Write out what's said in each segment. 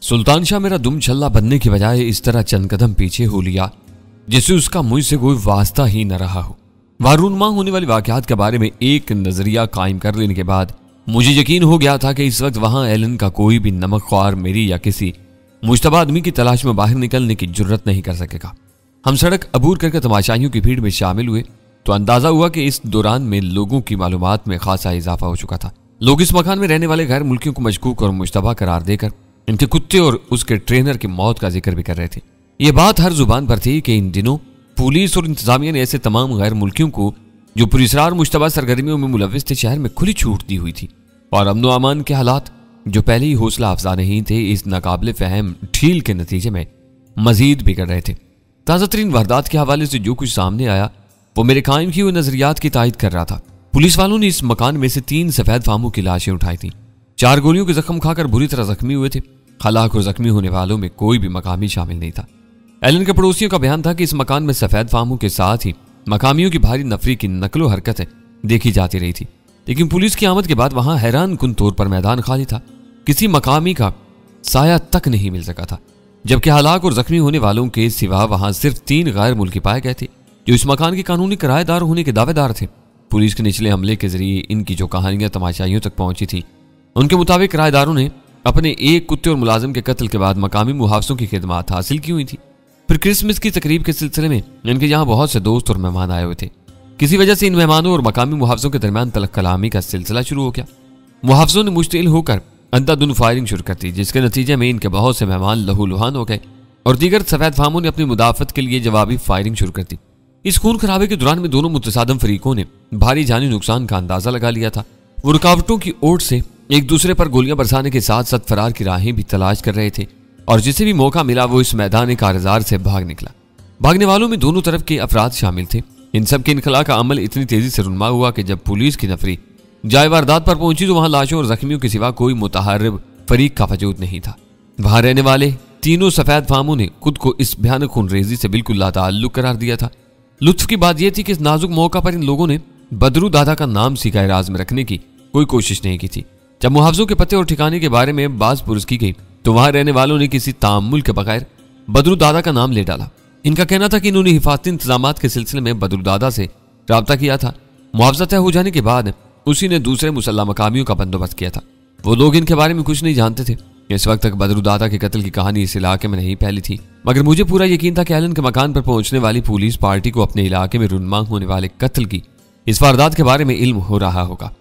सुल्तान शाह मेरा दुम छल्ला बनने की बजाय इस तरह चंद कदम पीछे हो लिया जिससे उसका मुझसे कोई वास्ता ही न रहा हो। वारूनमा होने वाली वाकयात के बारे में एक नजरिया कायम कर लेने के बाद मुझे यकीन हो गया था कि इस वक्त वहां एलन का कोई भी नमकख्वार मेरी या किसी मुश्तबा आदमी की तलाश में बाहर निकलने की जुर्रत नहीं कर सकेगा। हम सड़क अबूर करके तमाशाइयों की भीड़ में शामिल हुए तो अंदाजा हुआ कि इस दौरान में लोगों की मालूमात में खासा इजाफा हो चुका था। लोग इस मकान में रहने वाले गैर मुल्कियों को मशकूक और मुश्तबा करार देकर इनके कुत्ते और उसके ट्रेनर की मौत का जिक्र भी कर रहे थे। ये बात हर जुबान पर थी कि इन दिनों पुलिस और इंतजामिया ने ऐसे तमाम गैर मुल्कियों को जो पुरस्रार मुश्तबा सरगर्मियों में मुलविस थे शहर में खुली छूट दी हुई थी और अमन अमान के हालात जो पहले ही हौसला अफजा नहीं थे इस नाकाबिले फहम ढील के नतीजे में मजीद बिगड़ रहे थे। ताज़ा तरीन वारदात के हवाले से जो कुछ सामने आया वो मेरे कायम किए हुए नजरियात की तायद कर रहा था। पुलिस वालों ने इस मकान में से 3 सफेद फामों की लाशें उठाई थी। 4 गोलियों के जख्म खाकर बुरी तरह जख्मी हुए थे। हलाक और जख्मी होने वालों में कोई भी मकामी शामिल नहीं था। एलन के पड़ोसियों का बयान था कि इस मकान में सफेद फामों के साथ ही मकामियों की भारी नफरी की नकलो हरकतें देखी जाती रही थी, लेकिन पुलिस की आमद के बाद वहां हैरान कुन तौर पर मैदान खाली था। किसी मकामी का साया तक नहीं मिल सका था, जबकि हलाक और जख्मी होने वालों के सिवा वहां सिर्फ 3 गैर मुल्की पाए गए थे जो इस मकान के कानूनी किराएदार होने के दावेदार थे। पुलिस के निचले हमले के जरिए इनकी जो कहानियां तमाशाइयों तक पहुंची थी उनके मुताबिक किराएदारों ने अपने एक कुत्ते और मुलाजिम के कत्ल के बाद मकामी मुहावसों की खिदमत हासिल की हुई थी। फिर क्रिसमस की तकरीब के सिलसिले में इनके यहाँ बहुत से दोस्त और मेहमान आए हुए थे। किसी वजह से इन मेहमानों और मकामी मुहावसों के दरमियान तलख कलामी का सिलसिला शुरू हो गया। मुहावसों ने मुश्तिल होकर अंधाधुन फायरिंग शुरू कर दी, जिसके नतीजे में इनके बहुत से मेहमान लहूलुहान हो गए और दीगर सफेद फामों ने अपनी मुदाफत के लिए जवाबी फायरिंग शुरू कर दी। इस खून खराबे के दौरान में दोनों मुतसादम फरीकों ने भारी जानी नुकसान का अंदाजा लगा लिया था। वो रुकावटों की ओट से एक दूसरे पर गोलियां बरसाने के साथ साथ फरार की राहें भी तलाश कर रहे थे और जिसे भी मौका मिला वो इस मैदान कारजार से भाग निकला। भागने वालों में दोनों तरफ के अफराद शामिल थे। इन सब के इनखला का अमल इतनी तेजी से रुनमा हुआ कि जब पुलिस की नफरी जाए वारदात पर पहुंची तो वहां लाशों और जख्मियों के सिवा कोई मुतहर्रिब फरीक का वजूद नहीं था। वहां रहने वाले तीनों सफेद फामों ने खुद को इस भयानक खूनरेजी से बिल्कुल लाताल्लुक करार दिया था। लुत्फ की बात यह थी कि इस नाजुक मौका पर इन लोगों ने बदरू दादा का नाम सिकाए राज में रखने की कोई कोशिश नहीं की थी। जब मुहावजों के पते और ठिकाने के बारे में बात पुरस की गई तो वहां रहने वालों ने किसी तामुल के बगैर बदरू दादा का नाम ले डाला। इनका कहना था कि इन्होंने हिफाजती इंतजामात के सिलसिले में बदरू दादा से राब्ता किया था। मुआवजा तय हो जाने के बाद उसी ने दूसरे मुसल्ला मकामियों का बंदोबस्त किया था। वो लोग इनके बारे में कुछ नहीं जानते थे। इस वक्त तक बदरू दादा के कत्ल की कहानी इस इलाके में नहीं फैली थी, मगर मुझे पूरा यकीन था कि एलन के मकान पर पहुंचने वाली पुलिस पार्टी को अपने इलाके में रुनमा होने वाले कत्ल की इस वारदात के बारे में इल्म हो रहा होगा।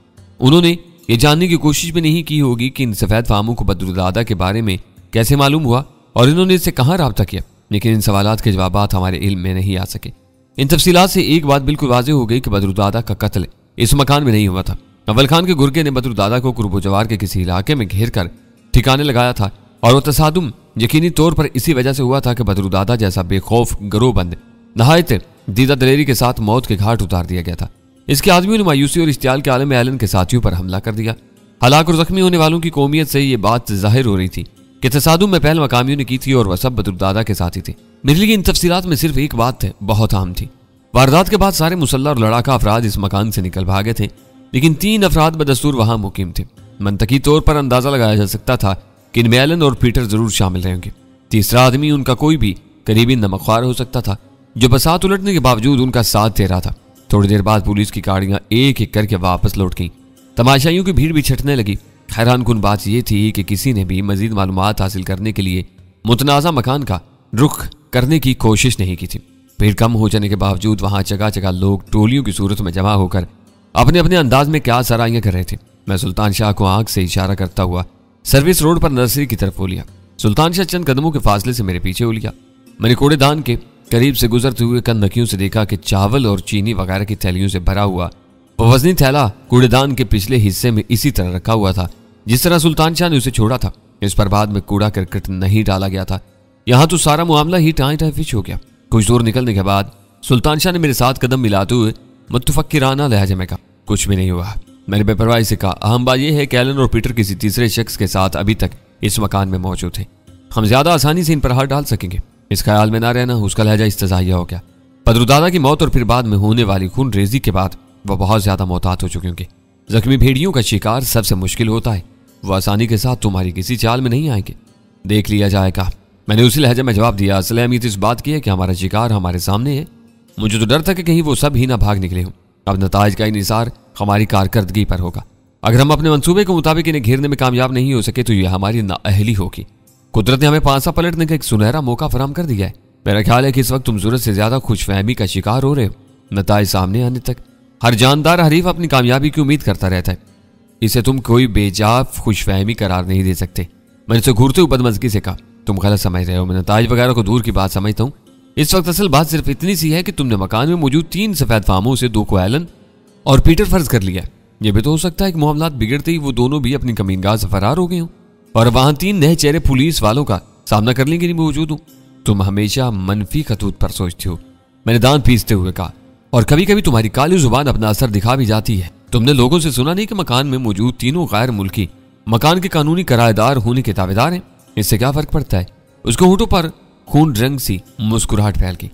उन्होंने ये जानने की कोशिश भी नहीं की होगी कि इन सफेद फामों को बदरू दादा के बारे में कैसे मालूम हुआ और इन्होंने इससे कहाँ राब्ता किया, लेकिन इन सवालात के जवाबात हमारे इल्म में नहीं आ सके। इन तफसीलात से एक बात बिल्कुल वाज़ेह हो गई कि बदरू दादा का कत्ल इस मकान में नहीं हुआ था। अव्वल खान के गुर्गे ने बदरू दादा को कुर्बो जवार के किसी इलाके में घेर कर ठिकाने लगाया था और वह तसादुम यकीनी तौर पर इसी वजह से हुआ था कि बदरू दादा जैसा बेखौफ गरोबंद नहायत दीदा दलेरी के साथ मौत के घाट उतार दिया गया था। इसके आदमियों ने मायूसी और इश्तियाल के आलम में एलन के साथियों पर हमला कर दिया। हलाक और जख्मी होने वालों की कौमियत से ये बात जाहिर हो रही थी कि तसादुम में पहल मकामियों ने की थी और वह सब बदरू दादा के साथी थे। मेरे लिए इन तफसीलात में सिर्फ एक बात बहुत अहम थी। वारदात के बाद सारे मुसल्ला और लड़ाका अफराद इस मकान से निकल भागे थे, लेकिन 3 अफराद बदस्तूर वहां मुकीम थे। मंतकी तौर पर अंदाजा लगाया जा सकता था कि इनमें एलन और पीटर जरूर शामिल रहेंगे। तीसरा आदमी उनका कोई भी करीबी नमकख्वार हो सकता था जो बसात उलटने के बावजूद उनका साथ दे रहा था। थोड़ी देर बाद पुलिस की गाड़ियां एक एक करके वापस लौट गईं। तमाशाइयों की भीड़ भी छटने लगी। हैरान कुन बात यह थी कि किसी ने भी मजीद मालूमात हासिल करने के लिए मुतनाज़ा मकान का रुख करने की कोशिश नहीं की थी। भीड़ कम हो जाने के बावजूद वहां जगह जगह लोग टोलियों की सूरत में जमा होकर अपने अपने अंदाज में क्या सराहियां कर रहे थे। मैं सुल्तान शाह को आंख से इशारा करता हुआ सर्विस रोड पर नर्सरी की तरफ हो लिया। सुल्तान शाह चंद कदमों के फासले से मेरे पीछे हो लिया। मैंने कूड़ेदान के करीब से गुजरते हुए कननकियों से देखा कि चावल और चीनी वगैरह की थैलियों से भरा हुआ वजनी थैला कूड़ेदान के पिछले हिस्से में इसी तरह रखा हुआ था जिस तरह सुल्तान शाह ने उसे छोड़ा था। इस पर बाद में कूड़ा करकट नहीं डाला गया था। यहाँ तो सारा मामला ही टाई टाई फिश हो गया। कुछ दूर निकलने के बाद सुल्तान शाह ने मेरे साथ कदम मिलाते हुए मुतफक्किराना लहजे में कहा, कुछ भी नहीं हुआ। मैंने बेपरवाही से कहा, अहम बात यह है कि एलन और पीटर किसी तीसरे शख्स के साथ अभी तक इस मकान में मौजूद थे। हम ज्यादा आसानी से इन पर हाथ डाल सकेंगे। इस ख्याल में ना रहना। उसका लहजा इस्तज़ाहिया हो गया। बदरू दादा की मौत और फिर बाद में होने वाली खून रेजी के बाद वह बहुत ज्यादा मोहतात हो चुके होंगे। जख्मी भेड़ियों का शिकार सबसे मुश्किल होता है। वह आसानी के साथ तुम्हारी किसी चाल में नहीं आएंगे। देख लिया जाएगा। मैंने उसी लहजे में जवाब दिया। असल अहमियत इस बात की है कि हमारा शिकार हमारे सामने है। मुझे तो डर था कि कहीं वो सब ही ना भाग निकले हों। अब नताइज का इन्हिसार हमारी कारकर्दगी पर होगा। अगर हम अपने मंसूबे के मुताबिक इन्हें घेरने में कामयाब नहीं हो सके तो यह हमारी नाअहली होगी। कुदरत ने हमें पांसा पलटने का एक सुनहरा मौका फराहम कर दिया है। मेरा ख्याल है कि इस वक्त तुम जरूरत से ज्यादा खुशफहमी का शिकार हो रहे हो। नताइज सामने आने तक हर जानदार हरीफ अपनी कामयाबी की उम्मीद करता रहता है। इसे तुम कोई बेजाफ खुशफहमी करार नहीं दे सकते। मैंने उसे घूरते हुए बदमज़गी से कहा, तुम गलत समझ रहे हो। मैं नताइज वगैरह को दूर की बात समझता हूँ। इस वक्त असल बात सिर्फ इतनी सी है कि तुमने मकान में मौजूद 3 सफेद फामों से 2 को एलन और पीटर फर्ज कर लिया। यह भी तो हो सकता है कि मामलात बिगड़ते ही वो दोनों भी अपनी कमीनगाह से फरार हो गए हों और वहां 3 नए चेहरे पुलिस वालों का सामना करने के लिए मौजूद हूं। तुम हमेशा मनफी खतूत पर सोचती हो, मैंने दांत पीसते हुए कहा। और कभी कभी तुम्हारी काली जुबान अपना असर दिखा भी जाती है। तुमने लोगों से सुना नहीं कि मकान में मौजूद 3 गैर मुल्की मकान के कानूनी किराएदार होने के दावेदार हैं। इससे क्या फर्क पड़ता है? उसके होठों पर खून रंग सी मुस्कुराहट फैल गई।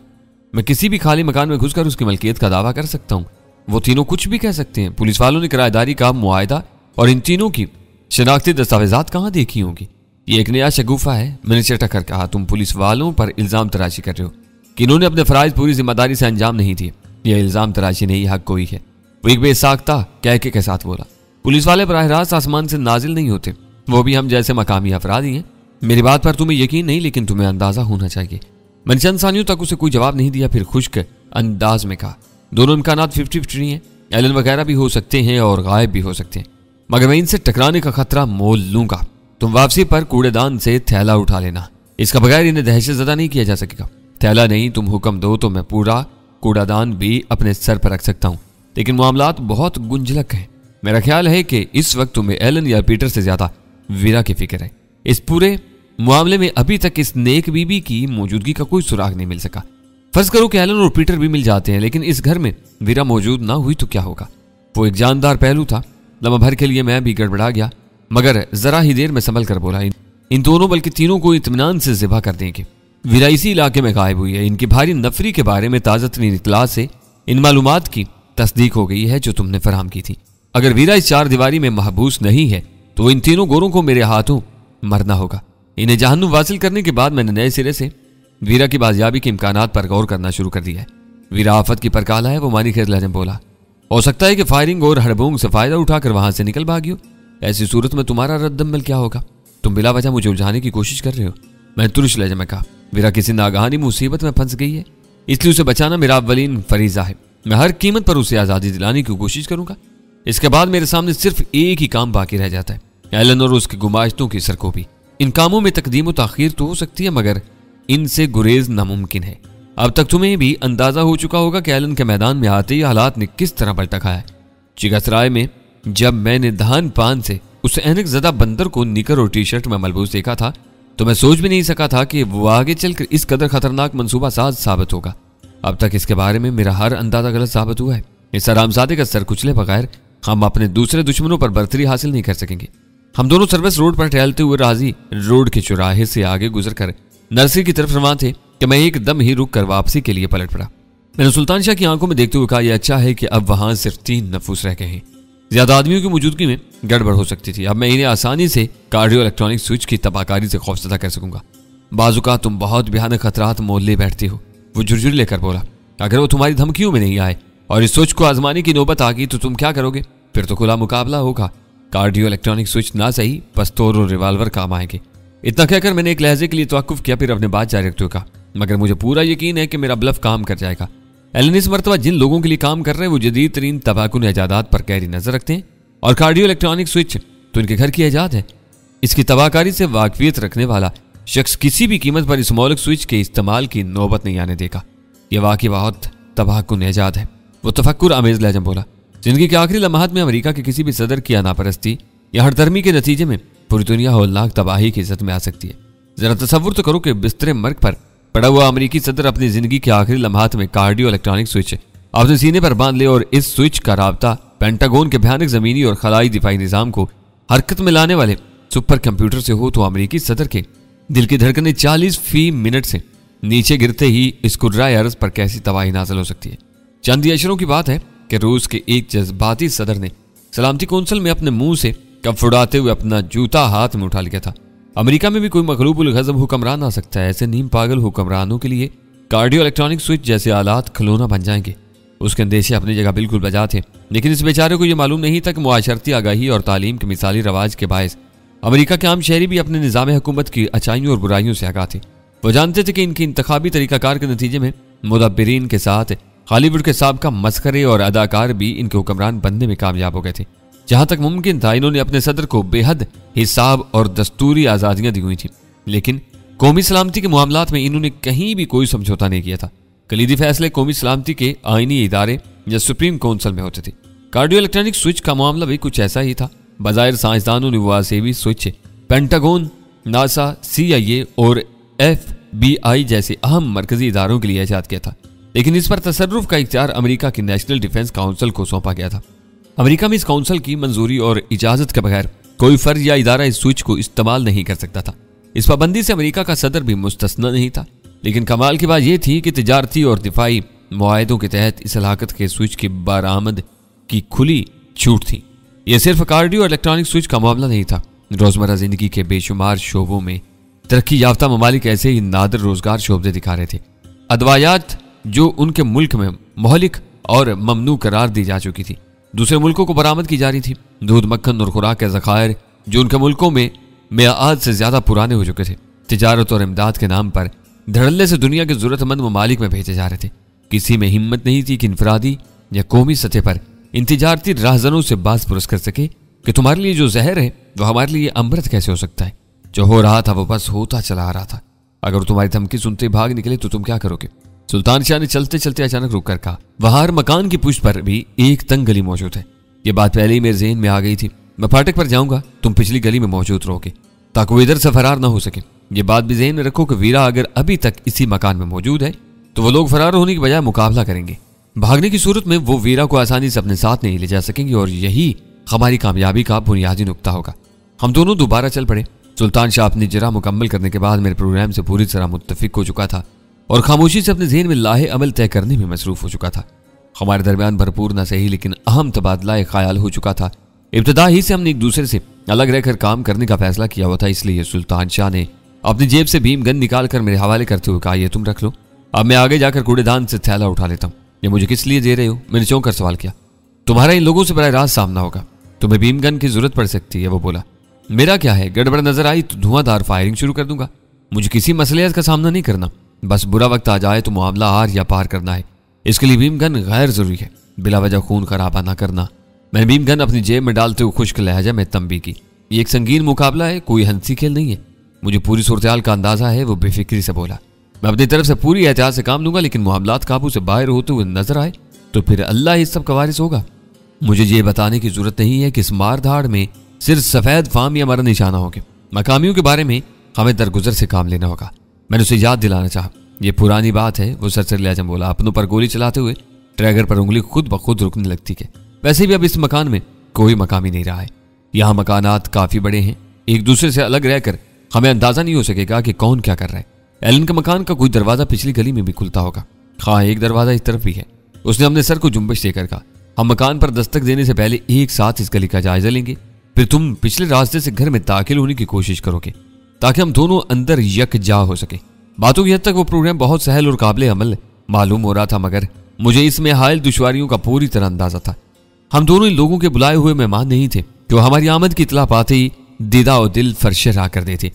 मैं किसी भी खाली मकान में घुसकर उसकी मलकियत का दावा कर सकता हूँ। वो तीनों कुछ भी कह सकते हैं। पुलिस वालों ने किराएदारी का मुआयदा और इन तीनों की शनाख्ती दस्तावेजात कहाँ देखी होंगी? ये एक नया शगुफा है। मैंने चटक कर कहा, तुम पुलिस वालों पर इल्जाम तराशी कर रहे हो कि इन्होंने अपने फराइज पूरी जिम्मेदारी से अंजाम नहीं दिए। यह इल्जाम तराशी नहीं, हक कोई है। वो एक बेसाख्ता कह के साथ बोला, पुलिस वाले बराह रास्त आसमान से नाजिल नहीं होते, वो भी हम जैसे मकामी अफराद ही हैं। मेरी बात पर तुम्हें यकीन नहीं, लेकिन तुम्हें अंदाजा होना चाहिए। मैंने चंद सानियों तक उसे कोई जवाब नहीं दिया, फिर खुश्क अंदाज में कहा, दोनों इम्कानात 50-50 हैं। एलन वगैरह भी हो सकते हैं और गायब भी हो सकते हैं, मगर मैं इनसे टकराने का खतरा मोल लूंगा। तुम वापसी पर कूड़ेदान से थैला उठा लेना, इसका बगैर इन्हें दहशत ज़दा नहीं किया जा सकेगा। थैला नहीं, तुम हुक्म दो तो मैं पूरा कूड़ादान भी अपने सर पर रख सकता हूँ, लेकिन मामलात बहुत गुंजलक हैं। मेरा ख्याल है कि इस वक्त तुम्हें एलन या पीटर से ज्यादा वीरा की फिक्र है। इस पूरे मामले में अभी तक इस नेक बीबी की मौजूदगी का कोई सुराग नहीं मिल सका। फर्ज करो कि एलन और पीटर भी मिल जाते हैं, लेकिन इस घर में वीरा मौजूद ना हुई तो क्या होगा? वो एक जानदार पहलू था। लम्हा भर के लिए मैं भी गड़बड़ा गया, मगर जरा ही देर में संभल कर बोला, इन दोनों बल्कि तीनों को इत्मीनान से ज़िबा कर देंगे। वीरा इसी इलाके में गायब हुई है। इनकी भारी नफरी के बारे में ताज़ा तरीन इत्तला से इन मालूमात की तस्दीक हो गई है जो तुमने फराहम की थी। अगर वीरा इस 4 दीवारी में महबूस नहीं है तो इन तीनों गोरों को मेरे हाथों मरना होगा। इन्हें जहन्नुम वासिल करने के बाद मैंने नए सिरे से वीरा की बाजियाबी के इम्कानात पर गौर करना शुरू कर दिया है। वीरा आफत की परकाला है, वो मानी खेज लहजे में बोला। हो सकता है कि फायरिंग और हड़बोंग से फायदा उठाकर वहां से निकल भागी हो। ऐसी सूरत में तुम्हारा रद्दमल क्या होगा? तुम बिला वजह मुझे उलझाने की कोशिश कर रहे हो। मैंने तुरश लहजे में कहा, वीरा किसी नागहानी मुसीबत में फंस गई है, इसलिए उसे बचाना मेरा अव्वलीन फरीजा है। मैं हर कीमत पर उसे आज़ादी दिलाने की कोशिश करूंगा। इसके बाद मेरे सामने सिर्फ एक ही काम बाकी रह जाता है, एलन और उसकी गुमाश्तों की सरकोबी। इन कामों में तकदीम व ताखीर तो हो सकती है, मगर इनसे गुरेज नामुमकिन है। अब तक तुम्हें भी अंदाजा हो चुका होगा कि एलन के मैदान में आते ही हालात ने किस तरह पलटा खाया है। चिगसराय में जब मैंने धान पान से उस ऐनक ज़दा बंदर को निकर और टी शर्ट में मलबूस देखा था तो मैं सोच भी नहीं सका था कि वो आगे चलकर इस कदर खतरनाक मंसूबा साज साबित होगा। अब तक इसके बारे में मेरा हर अंदाजा गलत साबित हुआ है। इस आरामजादे का सर कुचले बगैर हम अपने दूसरे दुश्मनों पर बर्तरी हासिल नहीं कर सकेंगे। हम दोनों सर्विस रोड पर टहलते हुए राजी रोड के चौराहे से आगे गुजरकर नर्सरी की तरफ रवाना थे कि मैं एकदम ही रुक कर वापसी के लिए पलट पड़ा। मैंने सुल्तान शाह की आंखों में देखते हुए कहा, यह अच्छा है कि अब वहां सिर्फ 3 नफूस रह गए हैं। ज्यादा आदमियों की मौजूदगी में गड़बड़ हो सकती थी। अब मैं इन्हें आसानी से कार्डियो इलेक्ट्रॉनिक स्विच की तबाहकारी से खौफजदा कर सकूंगा। बाजू का तुम बहुत भयानक खतरात मोल ले बैठती हो, वो झुरझुरी लेकर बोला। अगर वो तुम्हारी धमकियों में नहीं आए और इस स्विच को आजमाने की नौबत आ गई तो तुम क्या करोगे? फिर तो खुला मुकाबला होगा। कार्डियो इलेक्ट्रॉनिक स्विच ना सही, पस्तौर और रिवाल्वर काम आएंगे। इतना कहकर मैंने एक लहजे के लिए तवक्कुफ किया, फिर अपने बात जारी रखते हुए कहा, मगर मुझे पूरा यकीन है कि मेरा ब्लफ काम कर जाएगा। एलन इस मरतबा जिन लोगों के लिए काम कर रहे हैं वो जदीद तरीन तबाकुन ईजादात पर गहरी नजर रखते हैं, और कार्डियो इलेक्ट्रॉनिक स्विच तो इनके घर की ईजाद है। इसकी तबाहकारी से वाकफियत रखने वाला शख्स किसी भी कीमत पर इस मौलिक स्विच के इस्तेमाल की नौबत नहीं आने देगा। यह वाकई बहुत तबाहकुन ईजाद है। वो तफक्कुर आमेज लहजा बोला। जिंदगी के आखिरी लम्हात में अमेरिका के किसी भी सदर की अनापरस्ती या हरदर्मी के नतीजे में पूरी दुनिया होलनाक तबाही की इज्जत में आ सकती है। जरा तसव्वुर तो करो कि बिस्तरे मर्ग पर पड़ा हुआ अमेरिकी सदर अपनी जिंदगी के आखिरी लम्हात में कार्डियो इलेक्ट्रॉनिक स्विच अपने सीने पर बांध ले और इस स्विच का राब्ता पेंटागोन के भयानक जमीनी और खलाई दिफाई निजाम को हरकत में लाने वाले सुपर कंप्यूटर से हो तो अमेरिकी सदर के दिल की धड़कनें 40 फी मिनट से नीचे गिरते ही इस कुर्राए अर्ज पर कैसी तबाही नाज़िल हो सकती है। चंद अशरों की बात है कि रूस के एक जज्बाती सदर ने सलामती कौंसिल में अपने मुंह से कफ उड़ाते हुए अपना जूता हाथ में उठा लिया था। अमेरिका में भी कोई मखलूबुल गज़ब हुक्मरान आ सकता है। ऐसे नीम पागल हुक्मरानों के लिए कार्डियो इलेक्ट्रॉनिक स्विच जैसे आलात खिलौना बन जाएंगे। उसके अंदेशे अपनी जगह बिल्कुल बजा थे, लेकिन इस बेचारे को यह मालूम नहीं था कि मुआशरती आगाही और तालीम के मिसाली रवाज के बायस अमेरिका के आम शहरी भी अपने निज़ाम हुकूमत की अच्छाइयों और बुराइयों से आगाह थे। वो जानते थे कि इनकी इंतखाबी तरीकाकार के नतीजे में मुदब्बिरीन के साथ हॉलीवुड के साबका मस्खरे और अदाकार भी इनके हुक्मरान बनने में कामयाब हो गए थे। जहां तक मुमकिन था इन्होंने अपने सदर को बेहद हिसाब और दस्तूरी आज़ादियां दी हुई थी, लेकिन कौमी सलामती के मामलात में इन्होंने कहीं भी कोई समझौता नहीं किया था। कलीदी फैसले कौमी सलामती के आईनी इदारे या सुप्रीम काउंसिल में होते थे। कार्डियो इलेक्ट्रॉनिक स्विच का मामला भी कुछ ऐसा ही था। बज़ाहिर साइंसदानों ने वो आसेवी स्विच पेंटागोन, नासा, CIA और FBI जैसे अहम मरकजी इदारों के लिए ईजाद किया था, लेकिन इस पर तसर्रुफ का इख्तियार अमेरिका की नेशनल डिफेंस काउंसिल को सौंपा गया था। अमेरिका में इस काउंसिल की मंजूरी और इजाजत के बगैर कोई फर्ज या इदारा इस स्विच को इस्तेमाल नहीं कर सकता था। इस पाबंदी से अमेरिका का सदर भी मुस्तस्ना नहीं था, लेकिन कमाल की बात यह थी कि तिजारती और दिफाई मुआहदों के तहत इस हलाकत के स्विच की बरामद की खुली छूट थी। यह सिर्फ कार्डियो इलेक्ट्रॉनिक स्विच का मामला नहीं था। रोजमर्रा जिंदगी के बेशुमार शोबों में तरक्की याफ्ता ममालिक ऐसे ही नादिर रोजगार शोबे दिखा रहे थे। अदवायात जो उनके मुल्क में मोहलिक और ममनू करार दी जा चुकी थी, दूसरे मुल्कों को बरामद की जा रही थी। दूध, मक्खन और खुराक के ज़खायर जो उनके मुल्कों में मियाद से ज्यादा पुराने हो चुके थे, तिजारत और इमदाद के नाम पर धड़ल्ले से दुनिया के जरूरतमंद ममालिक में भेजे जा रहे थे। किसी में हिम्मत नहीं थी कि इनफरादी या कौमी सतह पर इन तिजारती राहजनों से बात पुरस कर सके कि तुम्हारे लिए जो जहर है वो हमारे लिए अमृत कैसे हो सकता है। जो हो रहा था वो बस होता चला आ रहा था। अगर तुम्हारी धमकी सुनते भाग निकले तो तुम क्या करोगे? सुल्तान शाह ने चलते चलते अचानक रुक कर कहा। वहां हर मकान की पुष्ट पर भी एक तंग गली मौजूद है। ये बात पहले ही मेरे ज़हन में आ गई थी। मैं फाटक पर जाऊंगा, तुम पिछली गली में मौजूद रहोगे ताकि वो इधर से फरार ना हो सके। ये बात भी ज़हन में रखो कि वीरा अगर अभी तक इसी मकान में मौजूद है तो वो लोग फरार होने की बजाय मुकाबला करेंगे। भागने की सूरत में वो वीरा को आसानी से अपने साथ नहीं ले जा सकेंगे और यही हमारी कामयाबी का बुनियादी नुक्ता होगा। हम दोनों दोबारा चल पड़े। सुल्तान शाह अपनी जरा मुकम्मल करने के बाद मेरे प्रोग्राम से पूरी तरह मुत्तफिक हो चुका था और खामोशी से अपने ज़हन में लाहे अमल तय करने में मसरूफ हो चुका था। हमारे दरमियान भरपूर न सही लेकिन अहम तबादला ख्याल हो चुका था। इब्तदा ही से हमने एक दूसरे से अलग रहकर काम करने का फैसला किया हुआ था। इसलिए सुल्तान शाह ने अपनी जेब से भीम गन निकाल कर मेरे हवाले करते हुए कहा, ये तुम रख लो, अब मैं आगे जाकर कूड़ेदान से थैला उठा लेता हूँ। ये मुझे किस लिए दे रहे हो? मैंने चौंक कर सवाल किया। तुम्हारा इन लोगों से बराह रास्त सामना होगा, तुम्हें भीम गन की जरूरत पड़ सकती है, वो बोला। मेरा क्या है, गड़बड़ नजर आई तो धुआंधार फायरिंग शुरू कर दूंगा। मुझे किसी मसले का सामना नहीं करना, बस बुरा वक्त आ जाए तो मामला आर या पार करना है। इसके लिए भीम गन गैर जरूरी है, बिला वजह खून खराबा ना करना। मैंने भीम गन अपनी जेब में डालते हुए खुश्क लहजा में तंबी की। ये एक संगीन मुकाबला है, कोई हंसी खेल नहीं है। मुझे पूरी सूरत का अंदाजा है, वो बेफिक्री से बोला। मैं अपनी तरफ से पूरी एहतियात से काम लूंगा, लेकिन मामलात काबू से बाहर होते हुए नजर आए तो फिर अल्लाह इस सब का वारिस होगा। मुझे ये बताने की जरूरत नहीं है कि इस मार धाड़ में सिर्फ सफेद फाम या हमारा निशाना होगा। मकामियों के बारे में हमें दरगुजर से काम लेना होगा। मैंने उसे याद दिलाना चाहा। यह पुरानी बात है, वो सरसर लिहाजा बोला, अपनों पर गोली चलाते हुए ट्रैगर पर उंगली खुद ब खुद रुकने लगती है। वैसे भी अब इस मकान में कोई मकामी नहीं रहा है। यहाँ मकानात काफी बड़े हैं, एक दूसरे से अलग रहकर हमें अंदाजा नहीं हो सकेगा कि कौन क्या कर रहा है। एलन के मकान का कोई दरवाजा पिछली गली में भी खुलता होगा। हाँ, एक दरवाजा इस तरफ भी है। उसने अपने सर को जुम्बश देकर कहा, हम मकान पर दस्तक देने से पहले एक साथ इस गली का जायजा लेंगे, फिर तुम पिछले रास्ते से घर में दाखिल होने की कोशिश करोगे ताकि हम दोनों अंदर यकजा हो सके। बातों की हद तक वो प्रोग्राम बहुत सहल और काबिल अमल मालूम हो रहा था, मगर मुझे इसमें हायल दुश्वारियों का पूरी तरह अंदाजा था। हम दोनों इन लोगों के बुलाए हुए मेहमान नहीं थे कि वो हमारी आमद की इतला पाते ही दीदा और दिल फर्शे रा कर देते।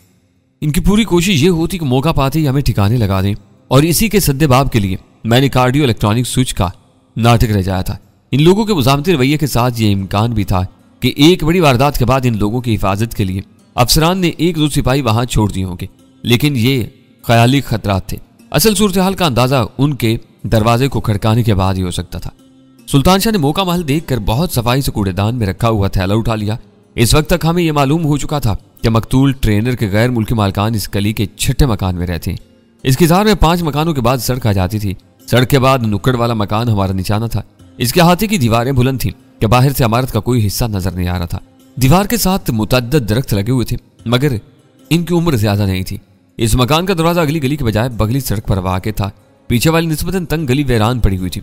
इनकी पूरी कोशिश ये होती कि मौका पाते ही हमें ठिकाने लगा दें, और इसी के सद्देबाब के लिए मैंने कार्डियो इलेक्ट्रॉनिक स्विच का नाटक रचाया था। इन लोगों के मुजामती रवैये के साथ ये इम्कान भी था कि एक बड़ी वारदात के बाद इन लोगों की हिफाजत के लिए अफसरान ने एक दो सिपाही वहां छोड़ दिए होंगे, लेकिन ये ख्याली खतरात थे। असल सूरत हाल का अंदाजा उनके दरवाजे को खड़काने के बाद ही हो सकता था। सुल्तान शाह ने मौका महल देखकर बहुत सफाई से कूड़ेदान में रखा हुआ थैला उठा लिया। इस वक्त तक हमें यह मालूम हो चुका था कि मकतूल ट्रेनर के गैर मुल्की मालकान इस गली के छठे मकान में रहते हैं। इसकी जार में 5 मकानों के बाद सड़क आ जाती थी। सड़क के बाद नुक्कड़ वाला मकान हमारा निशाना था। इसके हाथे की दीवारें बुलंद थी कि बाहर से इमारत का कोई हिस्सा नजर नहीं आ रहा था। दीवार के साथ मुतअद्दिद दरख्त लगे हुए थे, मगर इनकी उम्र ज्यादा नहीं थी। इस मकान का दरवाजा अगली गली के बजाय बगली सड़क पर वाक़ था। पीछे वाली निस्बतन तंग गली वीरान पड़ी हुई थी।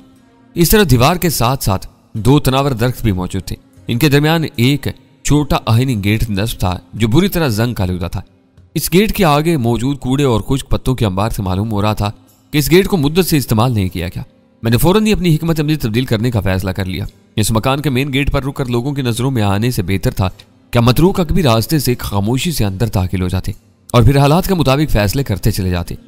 इस तरह दीवार के साथ साथ 2 तनावर दरख्त भी मौजूद थे। इनके दरमियान एक छोटा आहिनी गेट नस्ब था जो बुरी तरह जंग का आलूदा था। इस गेट के आगे मौजूद कूड़े और खुश्क पत्तों के अंबार से मालूम हो रहा था कि इस गेट को मुद्दत से इस्तेमाल नहीं किया गया। मैंने फौरन ही अपनी हिकमत अमली तब्दील करने का फैसला कर लिया। इस मकान के मेन गेट पर रुककर लोगों की नजरों में आने से बेहतर था क्या मतरूक अकबी रास्ते से खामोशी से अंदर दाखिल हो जाते और फिर हालात के मुताबिक फैसले करते चले जाते।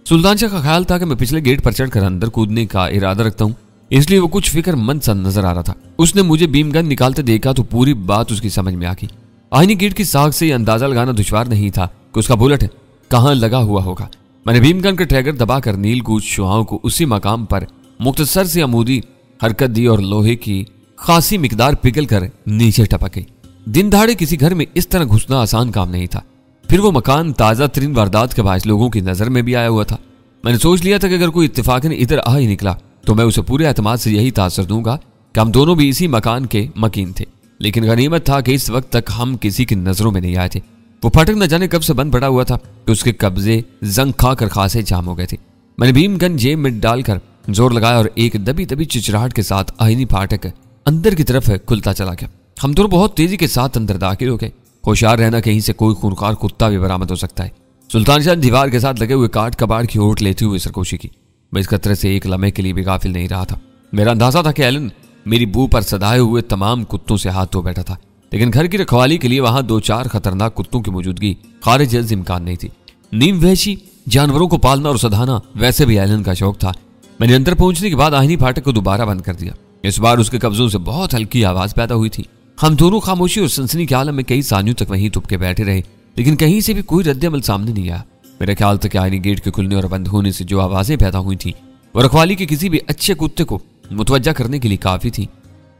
सुल्तान शाह का ख्याल था कि मैं पिछले गेट पर चढ़कर अंदर कूदने का इरादा रखता हूँ, इसलिए वो कुछ फिक्रमंद सा नजर आ रहा था। उसने मुझे बीमगन निकालते देखा तो पूरी बात उसकी समझ में आ गई। आईनी गेट की साख से अंदाजा लगाना दुश्वार नहीं था कि उसका बुलेट कहाँ लगा हुआ होगा। मैंने बीमगन का ट्रैगर दबाकर नीलकूच शुआओं को उसी मकाम पर मुख्तसर से अमूदी हरकत दी और लोहे की खासी मिकदार पिघल कर नीचे टपक गई। दिन दहाड़े किसी घर में इस तरह घुसना आसान काम नहीं था। फिर वो मकान ताज़ा तरीन वारदात के बायस लोगों की नजर में भी आया हुआ था। मैंने सोच लिया था कि अगर कोई इत्तेफाकन इधर आ ही निकला तो मैं उसे पूरे एतमाद से यही तासर दूंगा कि हम दोनों भी इसी मकान के मकीन थे। लेकिन गनीमत था कि इस वक्त तक हम किसी की नजरों में नहीं आए थे। वो फाटक न जाने कब से बंद पड़ा हुआ था कि उसके कब्जे जंग खाकर खासे जाम हो गए थे। मैंने भीमगन जेब में डालकर जोर लगाया और एक दबी दबी चिचराहट के साथ आईनी फाटक अंदर की तरफ खुलता चला गया। हम दोनों बहुत तेजी के साथ अंदर दाखिल हो गए। होशियार रहना, कहीं से कोई खूनखार कुत्ता भी बरामद हो सकता है। सुल्तान शाह दीवार के साथ लगे हुए काट कबाड़ की ओट लेते हुए सरकोशी की। मैं इस खतरे से एक लम्हे के लिए भी गाफिल नहीं रहा था। मेरा अंदाजा था कि एलन मेरी बू पर सदाए हुए तमाम कुत्तों से हाथ धो बैठा था, लेकिन घर की रखवाली के लिए वहां 2-4 खतरनाक कुत्तों की मौजूदगी खारिज इम्कान नहीं थी। नीम वहशी जानवरों को पालना और सधाना वैसे भी एलन का शौक था। मैंने अंदर पहुंचने के बाद आईनी फाटक को दोबारा बंद कर दिया। इस बार उसके कब्जों से बहुत हल्की आवाज पैदा हुई थी। हम दोनों खामोशी और सनसनी के आलम में कई सानियों तक वहीं तुप के बैठे रहे, लेकिन कहीं से भी कोई रद्द-ए-अमल सामने नहीं आया। मेरा ख्याल था कि आईनी गेट के खुलने और बंद होने से जो आवाजें पैदा हुई थी वो रखवाली के किसी भी अच्छे कुत्ते को मुतवज्जा करने के लिए काफी थी।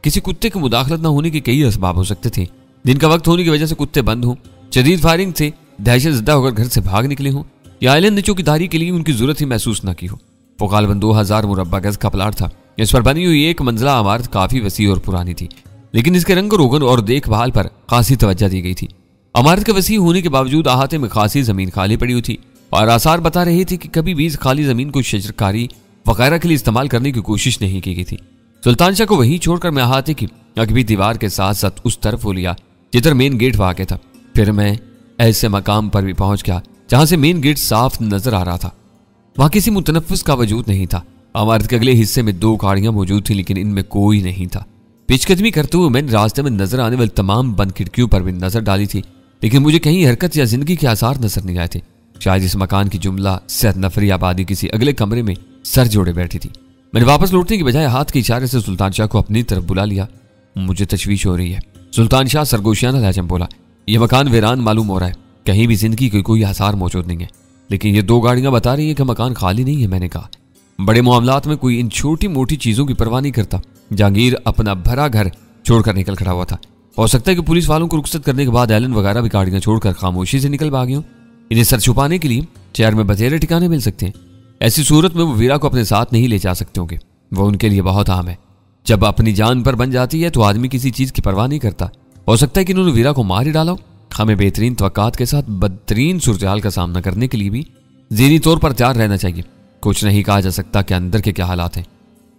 किसी कुत्ते की मुदाखलत न होने के कई असबाब हो सकते थे। दिन का वक्त होने की वजह से कुत्ते बंद हों, शदीद फायरिंग से दहशत ज़दा होकर घर से भाग निकले हों, या आइलैंड ने चौकीदारी के लिए उनकी जरूरत ही महसूस न की हो। वो गालबन 2000 मुरब्बा गज का प्लाट था। इस पर बनी हुई एक मंजिला इमारत काफी वसी और पुरानी थी, लेकिन इसके रंग रोगन और देखभाल पर खासी तवज्जो दी गई थी। इमारत के वसी होने के बावजूद अहाते में खासी जमीन खाली पड़ी हुई थी और आसार बता रहे थे कि कभी भी इस खाली जमीन को शजरकारी वगैरह के लिए इस्तेमाल करने की कोशिश नहीं की गई थी। सुल्तान शाह को वहीं छोड़कर मैं अहाते की अगबी दीवार के साथ साथ उस तरफ हो लिया जिधर मेन गेट वाक़ था। फिर मैं ऐसे मकाम पर भी पहुंच गया जहां से मेन गेट साफ नजर आ रहा था। वहां किसी मुतनफ्फिस का वजूद नहीं था। इमारत के अगले हिस्से में 2 गाड़ियां मौजूद थी, लेकिन इनमें कोई नहीं था। पेचकदमी करते हुए मैंने रास्ते में नजर आने वाली तमाम बंद खिड़कियों पर भी नजर डाली थी, लेकिन मुझे कहीं हरकत या जिंदगी के आसार नजर नहीं आए थे। शायद इस मकान की जुमला सेहत नफरी आबादी किसी अगले कमरे में सर जोड़े बैठी थी। मैंने वापस लौटने की बजाय हाथ के इशारे से सुल्तान शाह को अपनी तरफ बुला लिया। मुझे तशवीश हो रही है। सुल्तान शाह सरगोशियाना लहजा में बोला, यह मकान वीरान मालूम हो रहा है, कहीं भी जिंदगी की कोई आसार मौजूद नहीं है। लेकिन ये 2 गाड़ियां बता रही है कि मकान खाली नहीं है। मैंने कहा, बड़े मामलात में कोई इन छोटी मोटी चीजों की परवाह नहीं करता। जहांगीर अपना भरा घर छोड़कर निकल खड़ा हुआ था। हो सकता है कि पुलिस वालों को रुखसत करने के बाद एलन वगैरह भी गाड़ियां छोड़कर खामोशी से निकल भागे हों। इन्हें सर छुपाने के लिए शहर में बतेरे ठिकाने मिल सकते हैं। ऐसी सूरत में वो वीरा को अपने साथ नहीं ले जा सकते होंगे। वो उनके लिए बहुत आम है। जब अपनी जान पर बन जाती है तो आदमी किसी चीज की परवाह नहीं करता। हो सकता है कि इन्होंने वीरा को मार ही डाला हो। हमें बेहतरीन तवक्कात के साथ बदतरीन सूरत-ए-हाल का सामना करने के लिए भी ज़हनी तौर पर तैयार रहना चाहिए। कुछ नहीं कहा जा सकता कि अंदर के क्या हालात हैं।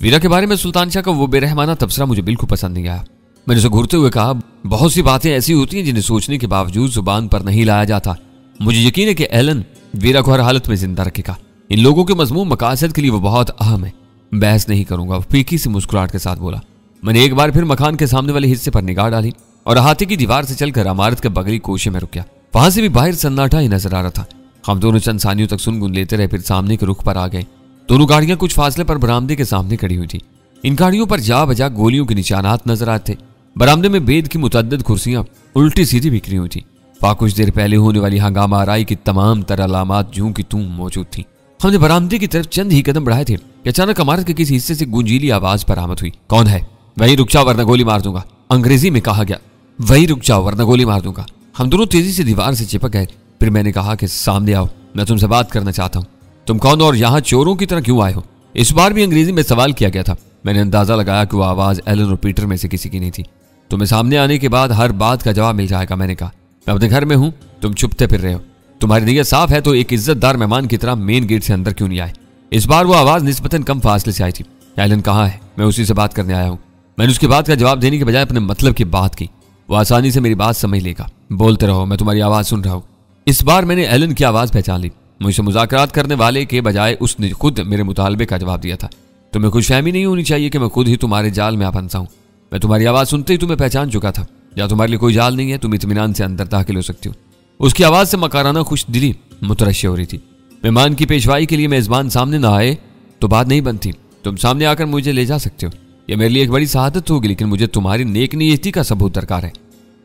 वीरा के बारे में सुल्तान शाह का वो बेरहमाना तबसरा मुझे बिल्कुल पसंद नहीं आया। मैंने उसे घूरते हुए कहा, बहुत सी बातें ऐसी होती हैं जिन्हें सोचने के बावजूद जुबान पर नहीं लाया जाता। मुझे यकीन है कि एलन वीरा को हर हालत में जिंदा रखेगा। इन लोगों के मजमूम मकासद के लिए वो बहुत अहम है। बहस नहीं करूंगा, वो फीकी सी मुस्कुराहट के साथ बोला। मैंने एक बार फिर मकान के सामने वाले हिस्से पर निगाह डाली और अहाते की दीवार से चलकर इमारत के बगली कोशे में रुक गया। वहां से भी बाहर सन्नाटा ही नजर आ रहा था। हम दोनों चंद सानियों तक सुनगुन लेते रहे, फिर सामने के रुख पर आ गए। दोनों गाड़ियां कुछ फासले पर बरामदे के सामने खड़ी हुई थी। इन गाड़ियों पर जा बजा गोलियों के निशानात नजर आते थे। बरामदे में बेद की मुतअद्दिद कुर्सियां उल्टी सीधी बिखरी हुई थी। वहां कुछ देर पहले होने वाली हंगामा आराई की तमाम तरह अलामात यूं की तूं मौजूद थी। हमने बरामदे की तरफ चंद ही कदम बढ़ाए थे कि अचानक इमारत के किसी हिस्से से गूंजीली आवाज बरामद हुई। कौन है? वही रुक जाओ वरना गोली मार दूंगा, अंग्रेजी में कहा गया। वही रुक जाओ वरना गोली मार दूंगा। हम दोनों तेजी से दीवार से चिपक गए। फिर मैंने कहा कि सामने आओ, मैं तुमसे बात करना चाहता हूँ। तुम कौन और यहाँ चोरों की तरह क्यों आए हो? इस बार भी अंग्रेजी में सवाल किया गया था। मैंने अंदाजा लगाया कि वो आवाज एलन और पीटर में से किसी की नहीं थी। तुम्हें सामने आने के बाद हर बात का जवाब मिल जाएगा। मैंने कहा, मैं अपने घर में हूँ, तुम छुपते फिर रहे हो। तुम्हारी नीयत साफ है तो एक इज्जतदार मेहमान की तरह मेन गेट से अंदर क्यों नहीं आए? इस बार वो आवाज निस्बतन कम फासले से आई थी। एलन कहाँ है? मैं उसी से बात करने आया हूँ। मैंने उसकी बात का जवाब देने के बजाय अपने मतलब की बात की। वो आसानी से मेरी बात समझ लेगा। बोलते रहो, मैं तुम्हारी आवाज सुन रहा हूँ। इस बार मैंने एलन की आवाज़ पहचान ली। मुझसे मुज़ाकरात करने वाले के बजाय उसने खुद मेरे मुतालबे का जवाब दिया था। तुम्हें खुशफहमी नहीं होनी चाहिए कि मैं खुद ही तुम्हारे जाल में आ फंसा हूँ। मैं तुम्हारी आवाज़ सुनते ही तुम्हें पहचान चुका था। या तुम्हारे लिए कोई जाल नहीं है, तुम इत्मीनान से अंदर दाखिल हो सकती हो। उसकी आवाज़ से मकाराना खुश दिली मुतरश्शि हो रही थी। मेहमान की पेशवाई के लिए मेज़बान सामने ना आए तो बात नहीं बनती। तुम सामने आकर मुझे ले जा सकते हो। यह मेरे लिए एक बड़ी शहादत होगी, लेकिन मुझे तुम्हारी नेक नीयती का सबूत दरकार है।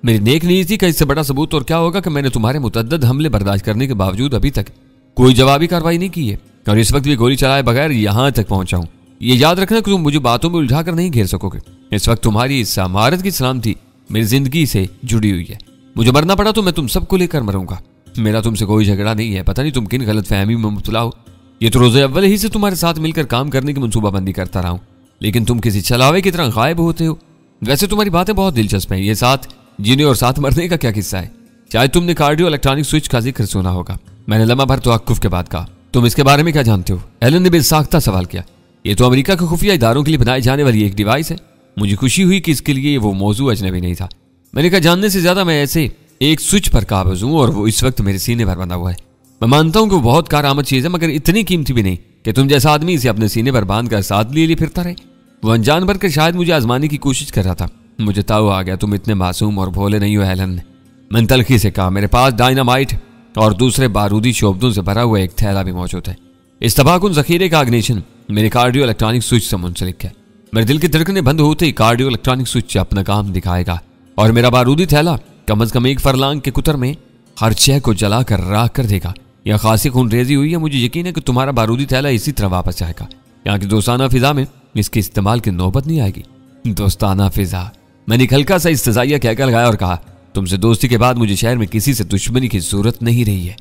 मेरी नेक नीयती का इससे बड़ा सबूत और क्या होगा कि मैंने तुम्हारे मुतअद्दिद हमले बर्दाश्त करने के बावजूद अभी तक कोई जवाबी कार्रवाई नहीं की है और इस वक्त भी गोली चलाए बगैर यहां तक पहुंचा हूं। ये याद रखना कि तुम मुझे बातों में उलझा कर नहीं घेर सकोगे। इस वक्त तुम्हारी इस समारत की सलामती मेरी जिंदगी से जुड़ी हुई है। मुझे मरना पड़ा तो मैं तुम सबको लेकर मरूंगा। मेरा तुमसे कोई झगड़ा नहीं है। पता नहीं तुम किन गलतफहमी में मुब्तला हो। ये तो रोज़े अव्वल ही से तुम्हारे साथ मिलकर काम करने की मनसूबाबंदी करता रहा हूं, लेकिन तुम किसी छलावे की तरह गायब होते हो। वैसे तुम्हारी बातें बहुत दिलचस्प हैं। ये साथ जीने और साथ मरने का क्या किस्सा है? शायद तुमने कार्डियो इलेक्ट्रॉनिक स्विच का जिक्र सुना होगा। मैंने लम्हा भर तवक्कुफ के बाद कहा, तुम इसके बारे में क्या जानते हो? एलन ने बेसाख्ता सवाल किया। ये तो अमेरिका के खुफिया इदारों के लिए बनाई जाने वाली एक डिवाइस है। मुझे खुशी हुई कि इसके लिए वो मौजू अजनबी नहीं था। मैंने कहा, जानने से ज्यादा मैं ऐसे एक स्विच पर काबिज हूं और वो इस वक्त मेरे सीने पर बंधा हुआ है। मैं मानता हूं कि वो बहुत कारआमद चीज है, मगर इतनी कीमती भी नहीं कि तुम जैसा आदमी इसे अपने सीने पर बांध कर साथ लिए फिरता रहे। वो अनजान भर कर शायद मुझे आजमाने की कोशिश कर रहा था। मुझे ताऊ आ गया, तुम इतने मासूम और भोले नहीं हो एलन ने। मैंने तलखी से कहा, मेरे पास डायनामाइट और दूसरे बारूदी शोबदों से भरा हुआ एक थैला भी मौजूद है। इस तबाहकुन जखीरे का इग्निशन मेरे कार्डियो इलेक्ट्रॉनिक स्विच से मुंसलिक है। मेरे दिल की धड़कनें बंद होते ही कार्डियो इलेक्ट्रॉनिक स्विच अपना काम दिखाएगा और मेरा बारूदी थैला कम अज कम 1 फरलांग के कुतर में हर शय को जला कर राख कर देगा। यह खासी खूनरेजी हुई है। मुझे यकीन है कि तुम्हारा बारूदी थैला इसी तरह वापस आएगा। यहाँ की दोस्ताना फिजा में इसके इस्तेमाल की नौबत नहीं आएगी। दोस्ताना फिजा, मैंने एक हल्का सा इस्तेज़ाइया कहकर लगाया और कहा, तुमसे दोस्ती के बाद मुझे शहर में किसी से दुश्मनी की जरूरत नहीं रही है।